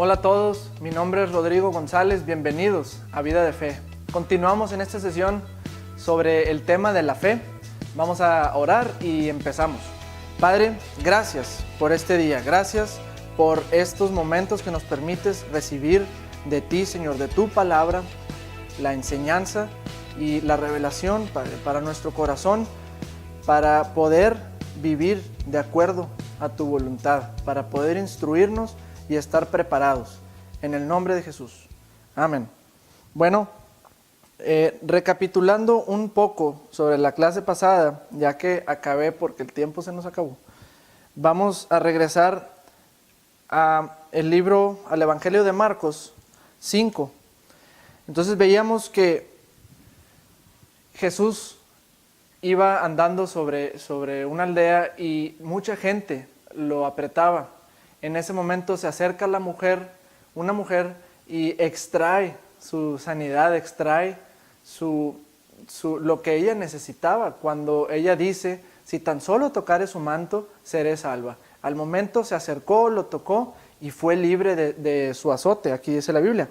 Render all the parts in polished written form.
Hola a todos, mi nombre es Rodrigo González, bienvenidos a Vida de Fe. Continuamos en esta sesión sobre el tema de la fe. Vamos a orar y empezamos. Padre, gracias por este día, gracias por estos momentos que nos permites recibir de ti, Señor, de tu palabra, la enseñanza y la revelación, Padre, para nuestro corazón, para poder vivir de acuerdo a tu voluntad, para poder instruirnos y estar preparados. En el nombre de Jesús. Amén. Bueno, recapitulando un poco sobre la clase pasada, ya que acabé porque el tiempo se nos acabó, vamos a regresar al Evangelio de Marcos 5. Entonces veíamos que Jesús iba andando sobre una aldea y mucha gente lo apretaba. En ese momento se acerca una mujer, y extrae su sanidad, extrae lo que ella necesitaba. Cuando ella dice, si tan solo tocare su manto, seré salva. Al momento se acercó, lo tocó y fue libre de su azote, aquí dice la Biblia.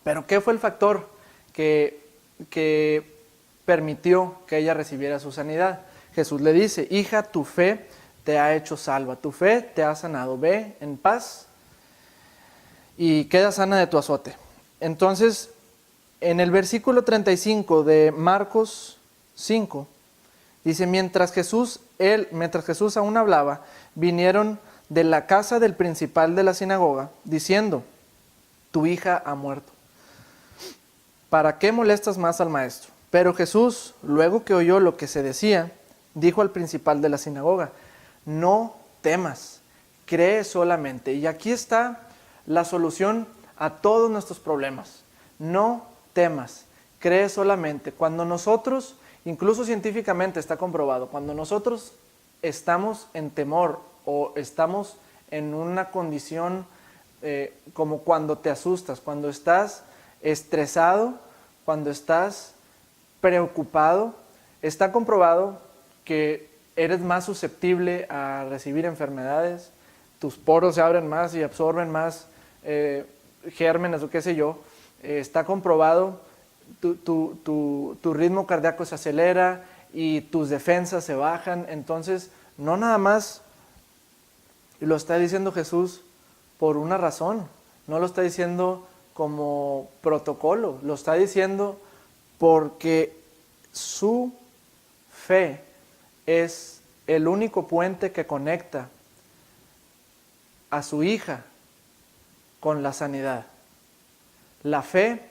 Pero ¿qué fue el factor que permitió que ella recibiera su sanidad? Jesús le dice, hija, tu fe te ha hecho salva, tu fe te ha sanado, ve en paz y queda sana de tu azote. Entonces, en el versículo 35 de Marcos 5, dice, mientras Jesús aún hablaba, vinieron de la casa del principal de la sinagoga, diciendo, tu hija ha muerto. ¿Para qué molestas más al maestro? Pero Jesús, luego que oyó lo que se decía, dijo al principal de la sinagoga, no temas, cree solamente. Y aquí está la solución a todos nuestros problemas. No temas, cree solamente. Cuando nosotros, incluso científicamente está comprobado, cuando nosotros estamos en temor o estamos en una condición como cuando te asustas, cuando estás estresado, cuando estás preocupado, está comprobado que eres más susceptible a recibir enfermedades, tus poros se abren más y absorben más gérmenes o qué sé yo. Está comprobado, tu ritmo cardíaco se acelera y tus defensas se bajan. Entonces, no nada más lo está diciendo Jesús por una razón, no lo está diciendo como protocolo, lo está diciendo porque su fe es el único puente que conecta a su hija con la sanidad. La fe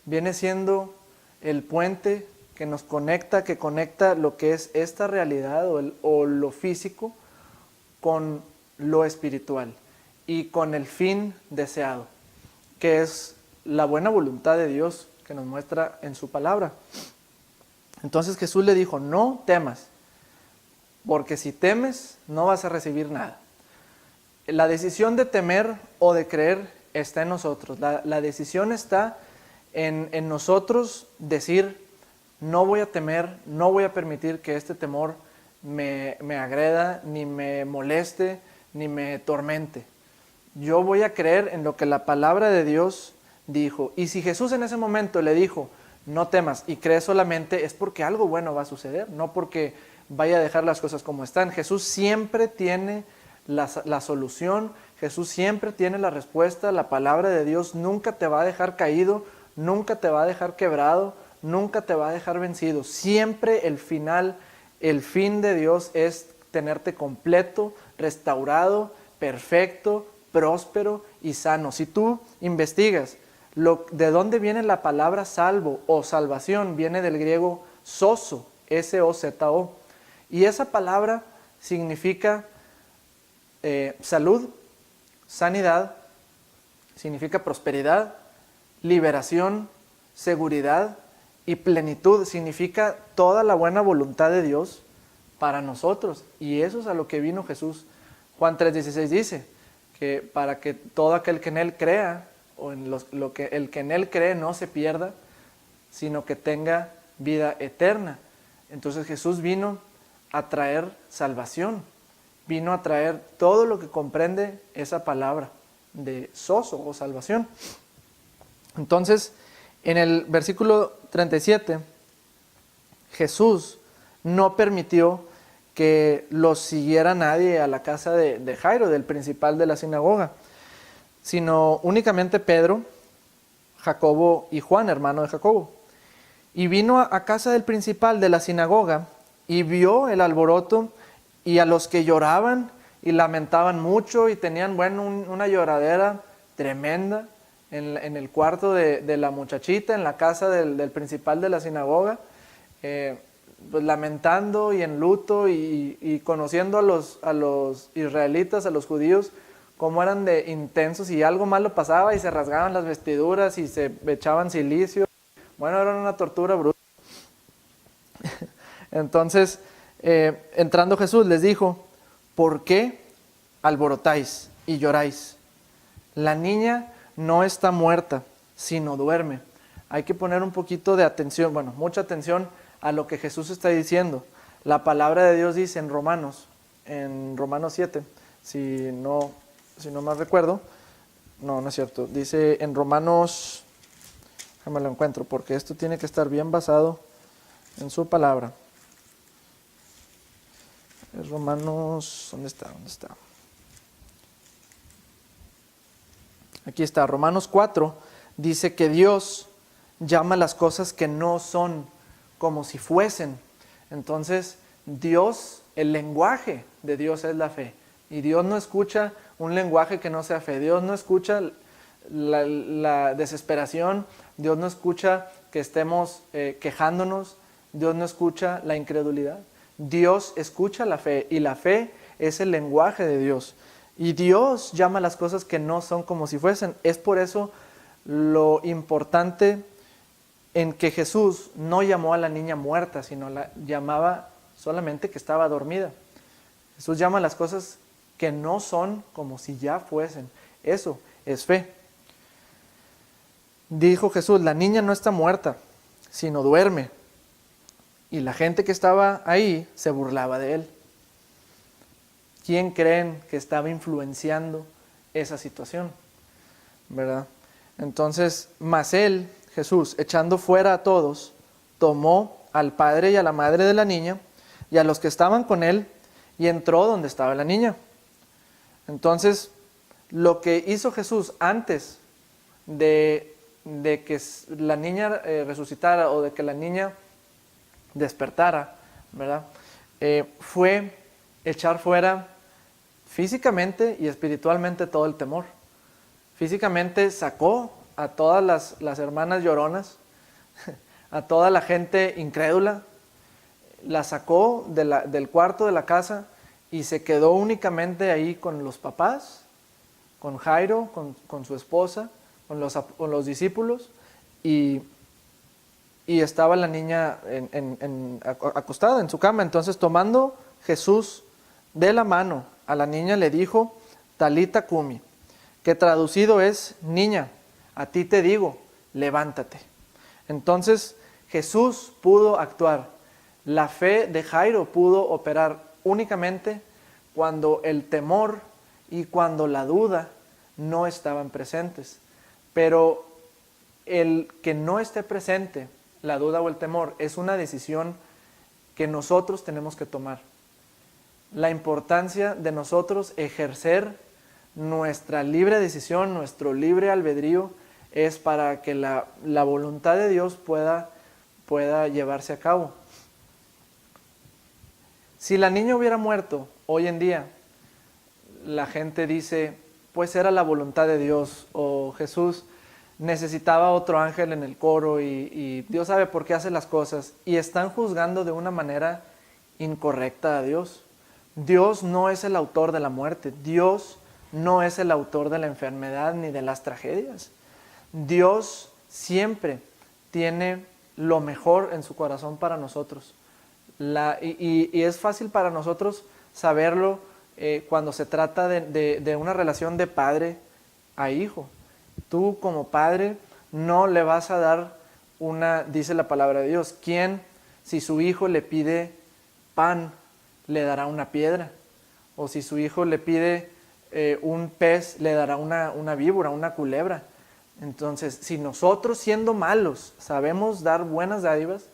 viene siendo el puente que nos conecta, que conecta lo que es esta realidad o lo físico con lo espiritual y con el fin deseado, que es la buena voluntad de Dios que nos muestra en su palabra. Entonces Jesús le dijo, no temas, porque si temes no vas a recibir nada. La decisión de temer o de creer está en nosotros. La decisión está en nosotros decir, no voy a temer, no voy a permitir que este temor me agreda, ni me moleste, ni me tormente. Yo voy a creer en lo que la palabra de Dios dijo. Y si Jesús en ese momento le dijo, no temas y cree solamente, es porque algo bueno va a suceder, no porque vaya a dejar las cosas como están. Jesús siempre tiene la solución, Jesús siempre tiene la respuesta. La palabra de Dios nunca te va a dejar caído, nunca te va a dejar quebrado, nunca te va a dejar vencido. Siempre el fin de Dios es tenerte completo, restaurado, perfecto, próspero y sano. Si tú investigas de dónde viene la palabra salvo o salvación, viene del griego sozo, S-O-Z-O. Y esa palabra significa salud, sanidad, significa prosperidad, liberación, seguridad y plenitud. Significa toda la buena voluntad de Dios para nosotros. Y eso es a lo que vino Jesús. Juan 3:16 dice que para que todo aquel que en Él crea, o en el que en Él cree no se pierda, sino que tenga vida eterna. Entonces Jesús vino a traer salvación, vino a traer todo lo que comprende esa palabra. de sozo o salvación. Entonces, en el versículo 37, Jesús no permitió que los siguiera nadie a la casa de Jairo, del principal de la sinagoga, sino únicamente Pedro, Jacobo y Juan, hermano de Jacobo. Y vino a casa del principal de la sinagoga y vio el alboroto y a los que lloraban y lamentaban mucho y tenían, una lloradera tremenda en el cuarto de la muchachita, en la casa del principal de la sinagoga, pues lamentando y en luto y conociendo a los israelitas, a los judíos, cómo eran de intensos y algo malo pasaba y se rasgaban las vestiduras y se echaban silicio. Bueno, era una tortura brutal. Entonces, entrando Jesús les dijo, ¿por qué alborotáis y lloráis? La niña no está muerta, sino duerme. Hay que poner un poquito de atención, mucha atención a lo que Jesús está diciendo. La palabra de Dios dice en Romanos 7, si no mal recuerdo, no es cierto, dice en Romanos, déjame lo encuentro, porque esto tiene que estar bien basado en su palabra. Es Romanos, ¿dónde está? Aquí está, Romanos 4, dice que Dios llama las cosas que no son como si fuesen. Entonces, Dios, el lenguaje de Dios es la fe. Y Dios no escucha un lenguaje que no sea fe. Dios no escucha la desesperación. Dios no escucha que estemos quejándonos. Dios no escucha la incredulidad. Dios escucha la fe y la fe es el lenguaje de Dios. Y Dios llama las cosas que no son como si fuesen. Es por eso lo importante en que Jesús no llamó a la niña muerta, sino la llamaba solamente que estaba dormida. Jesús llama las cosas que no son como si ya fuesen. Eso es fe. Dijo Jesús, la niña no está muerta, sino duerme. Y la gente que estaba ahí se burlaba de él. ¿Quién creen que estaba influenciando esa situación? ¿Verdad? Entonces, mas él, Jesús, echando fuera a todos, tomó al padre y a la madre de la niña y a los que estaban con él y entró donde estaba la niña. Entonces, lo que hizo Jesús antes de que la niña resucitara o de que la niña despertara, ¿verdad? Fue echar fuera físicamente y espiritualmente todo el temor. Físicamente sacó a todas las hermanas lloronas, a toda la gente incrédula, la sacó del cuarto de la casa y se quedó únicamente ahí con los papás, con Jairo, con su esposa, con los discípulos, y estaba la niña acostada en su cama. Entonces, tomando Jesús de la mano a la niña, le dijo, Talita cumi, que traducido es, niña, a ti te digo, levántate. Entonces, Jesús pudo actuar. La fe de Jairo pudo operar únicamente cuando el temor y cuando la duda no estaban presentes. Pero el que no esté presente la duda o el temor es una decisión que nosotros tenemos que tomar. La importancia de nosotros ejercer nuestra libre decisión, nuestro libre albedrío, es para que la voluntad de Dios pueda llevarse a cabo. Si la niña hubiera muerto hoy en día, la gente dice, pues era la voluntad de Dios, o Jesús necesitaba otro ángel en el coro y Dios sabe por qué hace las cosas, y están juzgando de una manera incorrecta a Dios. Dios no es el autor de la muerte, Dios no es el autor de la enfermedad ni de las tragedias. Dios siempre tiene lo mejor en su corazón para nosotros. Y es fácil para nosotros saberlo cuando se trata de una relación de padre a hijo. Tú como padre no le vas a dar dice la palabra de Dios, ¿quién si su hijo le pide pan le dará una piedra? O si su hijo le pide un pez le dará una víbora, una culebra. Entonces, si nosotros siendo malos sabemos dar buenas dádivas,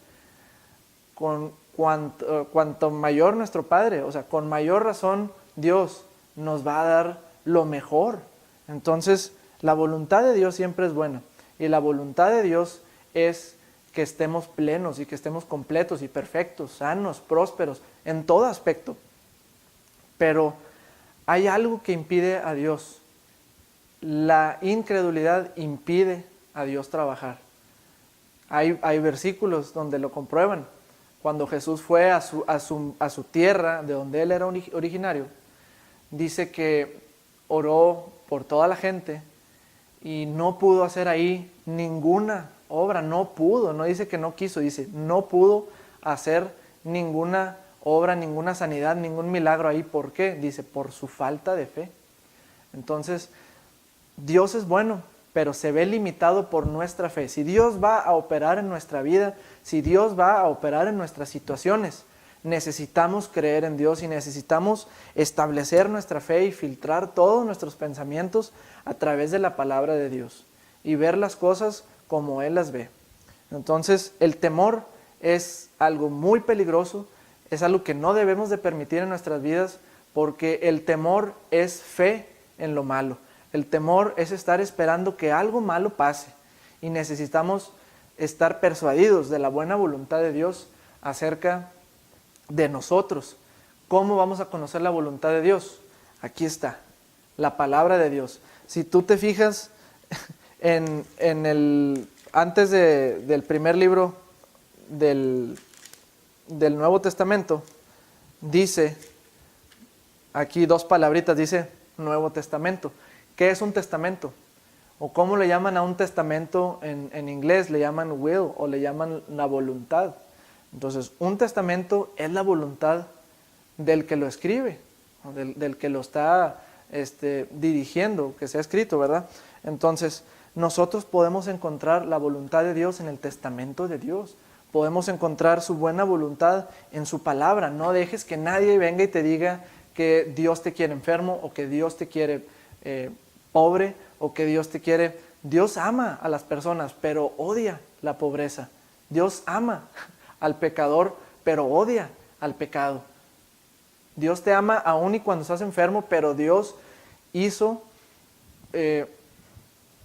cuanto mayor nuestro Padre, o sea, con mayor razón Dios nos va a dar lo mejor. Entonces, la voluntad de Dios siempre es buena, y la voluntad de Dios es que estemos plenos y que estemos completos y perfectos, sanos, prósperos, en todo aspecto. Pero hay algo que impide a Dios. La incredulidad impide a Dios trabajar. Hay versículos donde lo comprueban. Cuando Jesús fue a su tierra, de donde él era originario, dice que oró por toda la gente y no pudo hacer ahí ninguna obra, no pudo, no dice que no quiso, dice no pudo hacer ninguna obra, ninguna sanidad, ningún milagro ahí. ¿Por qué? Dice, por su falta de fe. Entonces, Dios es bueno, pero se ve limitado por nuestra fe. Si Dios va a operar en nuestra vida, si Dios va a operar en nuestras situaciones, necesitamos creer en Dios y necesitamos establecer nuestra fe y filtrar todos nuestros pensamientos a través de la palabra de Dios y ver las cosas como Él las ve. Entonces, el temor es algo muy peligroso, es algo que no debemos de permitir en nuestras vidas, porque el temor es fe en lo malo. El temor es estar esperando que algo malo pase, y necesitamos estar persuadidos de la buena voluntad de Dios acerca de nosotros. ¿Cómo vamos a conocer la voluntad de Dios? Aquí está, la palabra de Dios. Si tú te fijas antes del primer libro del Nuevo Testamento, dice aquí dos palabritas, dice Nuevo Testamento. ¿Qué es un testamento? ¿O cómo le llaman a un testamento en inglés? Le llaman will o le llaman la voluntad. Entonces, un testamento es la voluntad del que lo escribe, del que lo está dirigiendo, que se ha escrito, ¿verdad? Entonces, nosotros podemos encontrar la voluntad de Dios en el testamento de Dios. Podemos encontrar su buena voluntad en su palabra. No dejes que nadie venga y te diga que Dios te quiere enfermo, o que Dios te quiere pobre, o que Dios te quiere. Dios ama a las personas, pero odia la pobreza. Dios ama al pecador, pero odia al pecado. Dios te ama aún y cuando estás enfermo, pero Dios hizo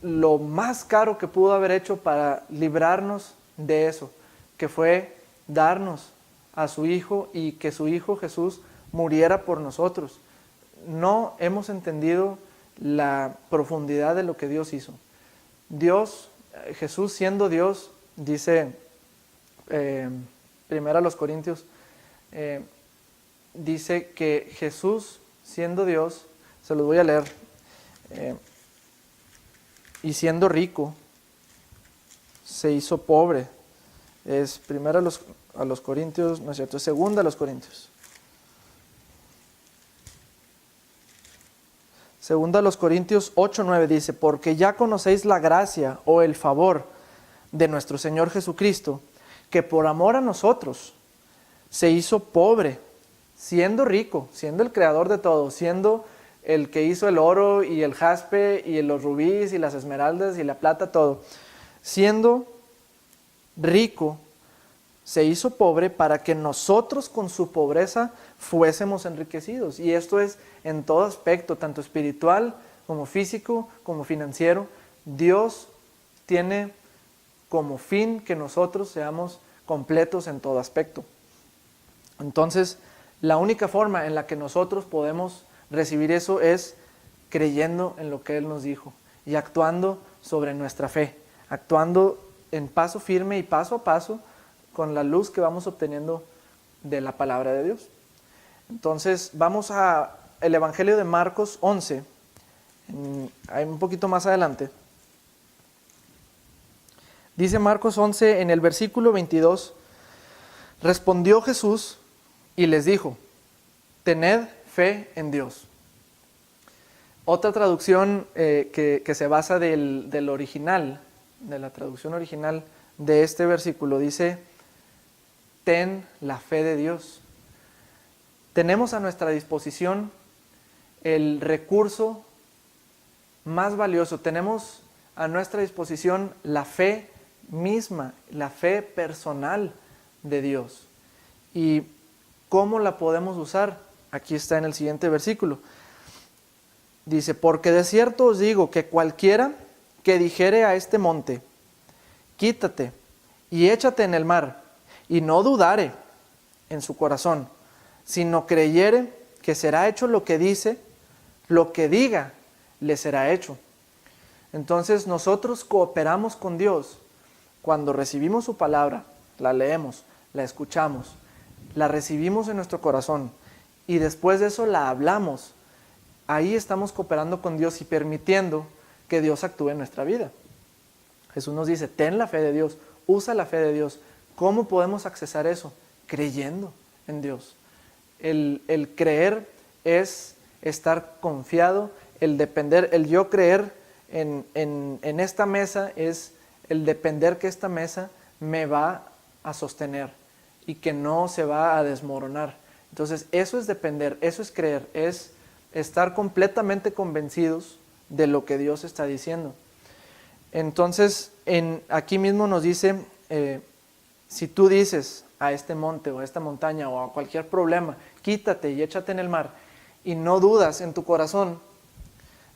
lo más caro que pudo haber hecho para librarnos de eso, que fue darnos a su Hijo, y que su Hijo Jesús muriera por nosotros. No hemos entendido la profundidad de lo que Dios hizo. Jesús siendo Dios, dice primero a los Corintios, dice que Jesús siendo Dios, se los voy a leer, y siendo rico, se hizo pobre. Es primero a los Corintios, no es cierto, es segunda a los Corintios. Segunda a los Corintios 8:9 dice, porque ya conocéis la gracia o el favor de nuestro Señor Jesucristo, que por amor a nosotros se hizo pobre, siendo rico, siendo el creador de todo, siendo el que hizo el oro y el jaspe y los rubíes y las esmeraldas y la plata, todo. Siendo rico, se hizo pobre para que nosotros con su pobreza fuésemos enriquecidos. Y esto es en todo aspecto, tanto espiritual como físico, como financiero. Dios tiene como fin que nosotros seamos completos en todo aspecto. Entonces, la única forma en la que nosotros podemos recibir eso es creyendo en lo que Él nos dijo y actuando sobre nuestra fe, actuando en paso firme y paso a paso con la luz que vamos obteniendo de la palabra de Dios. Entonces, vamos a el Evangelio de Marcos 11, un poquito más adelante. Dice Marcos 11 en el versículo 22, respondió Jesús y les dijo, tened fe en Dios. Otra traducción que se basa del original, de la traducción original de este versículo, dice, ten la fe de Dios. Tenemos a nuestra disposición el recurso más valioso. Tenemos a nuestra disposición la fe misma, la fe personal de Dios. ¿Y cómo la podemos usar? Aquí está en el siguiente versículo. Dice, porque de cierto os digo que cualquiera que dijere a este monte, quítate y échate en el mar, y no dudare en su corazón, sino creyere que será hecho lo que dice, lo que diga le será hecho. Entonces nosotros cooperamos con Dios cuando recibimos su palabra, la leemos, la escuchamos, la recibimos en nuestro corazón y después de eso la hablamos. Ahí estamos cooperando con Dios y permitiendo que Dios actúe en nuestra vida. Jesús nos dice, ten la fe de Dios, usa la fe de Dios. ¿Cómo podemos accesar eso? Creyendo en Dios. El creer es estar confiado, el depender, el yo creer en esta mesa es el depender que esta mesa me va a sostener y que no se va a desmoronar. Entonces eso es depender, eso es creer, es estar completamente convencidos de lo que Dios está diciendo. Entonces aquí mismo nos dice, si tú dices a este monte o a esta montaña o a cualquier problema, quítate y échate en el mar, y no dudas en tu corazón,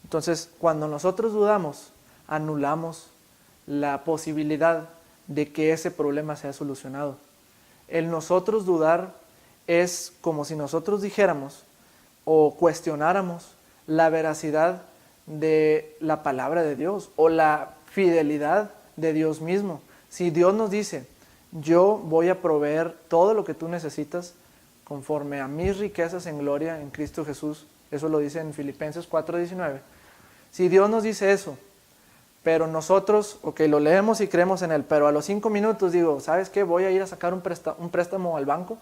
entonces cuando nosotros dudamos, anulamos la posibilidad de que ese problema sea solucionado. El nosotros dudar es como si nosotros dijéramos o cuestionáramos la veracidad de la palabra de Dios o la fidelidad de Dios mismo. Si Dios nos dice, yo voy a proveer todo lo que tú necesitas conforme a mis riquezas en gloria en Cristo Jesús, eso lo dice en Filipenses 4:19. Si Dios nos dice eso, pero nosotros, lo leemos y creemos en Él, pero a los 5 minutos digo, ¿sabes qué? Voy a ir a sacar un préstamo al banco.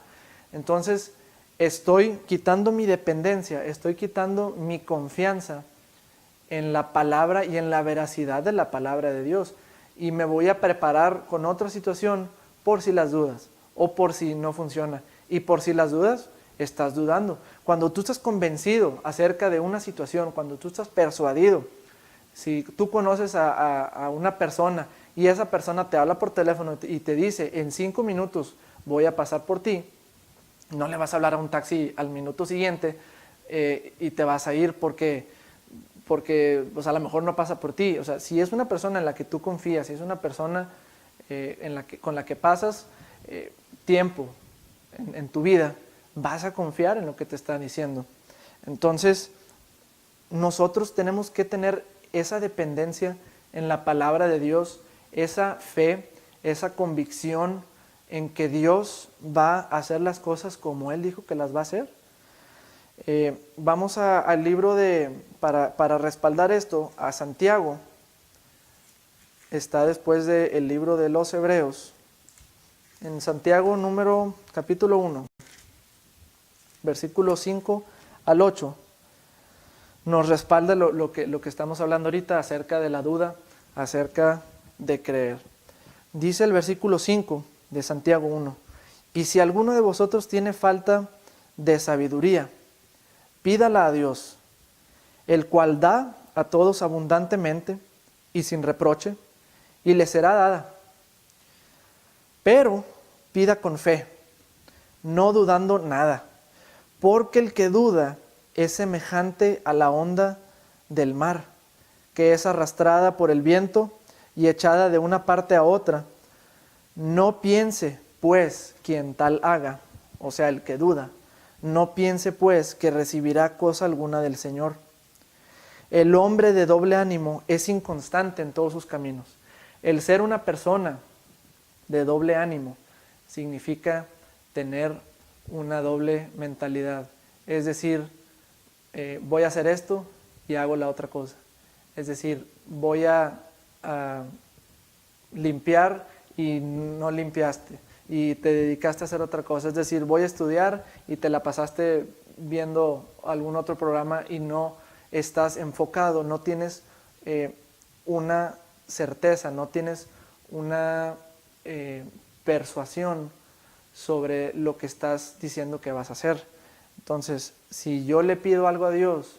Entonces estoy quitando mi dependencia, estoy quitando mi confianza en la palabra y en la veracidad de la palabra de Dios. Y me voy a preparar con otra situación por si las dudas o por si no funciona. Y por si las dudas, estás dudando. Cuando tú estás convencido acerca de una situación, cuando tú estás persuadido, si tú conoces a una persona y esa persona te habla por teléfono y te dice, en 5 minutos voy a pasar por ti, no le vas a hablar a un taxi al minuto siguiente y te vas a ir porque pues a lo mejor no pasa por ti. O sea, si es una persona en la que tú confías, si es una persona con la que pasas tiempo en tu vida, vas a confiar en lo que te está diciendo. Entonces, nosotros tenemos que tener esa dependencia en la palabra de Dios, esa fe, esa convicción en que Dios va a hacer las cosas como Él dijo que las va a hacer. Vamos al libro para respaldar esto, a Santiago. Está después del libro de los Hebreos. En Santiago capítulo 1, versículos 5 al 8, nos respalda lo que estamos hablando ahorita acerca de la duda, acerca de creer. Dice el versículo 5 de Santiago 1, y si alguno de vosotros tiene falta de sabiduría, pídala a Dios, el cual da a todos abundantemente y sin reproche, y le será dada. Pero pida con fe, no dudando nada, porque el que duda es semejante a la onda del mar, que es arrastrada por el viento y echada de una parte a otra. No piense, pues, quien tal haga, o sea, el que duda, no piense, pues, que recibirá cosa alguna del Señor. El hombre de doble ánimo es inconstante en todos sus caminos. El ser una persona de doble ánimo significa tener una doble mentalidad. Es decir, voy a hacer esto y hago la otra cosa. Es decir, voy a limpiar y no limpiaste y te dedicaste a hacer otra cosa. Es decir, voy a estudiar y te la pasaste viendo algún otro programa y no estás enfocado, no tienes una certeza, no tienes una persuasión sobre lo que estás diciendo que vas a hacer. Entonces, si yo le pido algo a Dios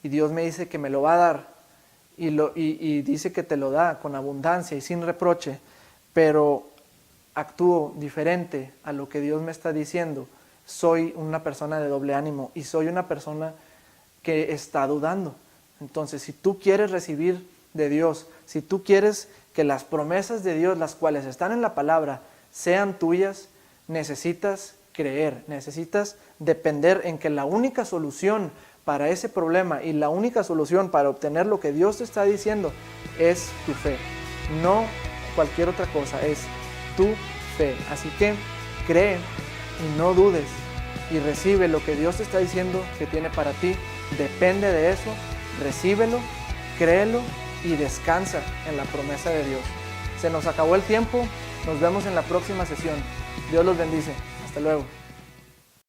y Dios me dice que me lo va a dar y dice que te lo da con abundancia y sin reproche, pero actúo diferente a lo que Dios me está diciendo, soy una persona de doble ánimo y soy una persona que está dudando. Entonces, si tú quieres recibir de Dios, si tú quieres que las promesas de Dios, las cuales están en la palabra, sean tuyas, necesitas creer, necesitas depender en que la única solución para ese problema y la única solución para obtener lo que Dios te está diciendo es tu fe, no cualquier otra cosa, es tu fe. Así que cree y no dudes y recibe lo que Dios te está diciendo que tiene para ti, depende de eso, recíbelo, créelo y descansa en la promesa de Dios. Se nos acabó el tiempo, nos vemos en la próxima sesión. Dios los bendice. Hasta luego.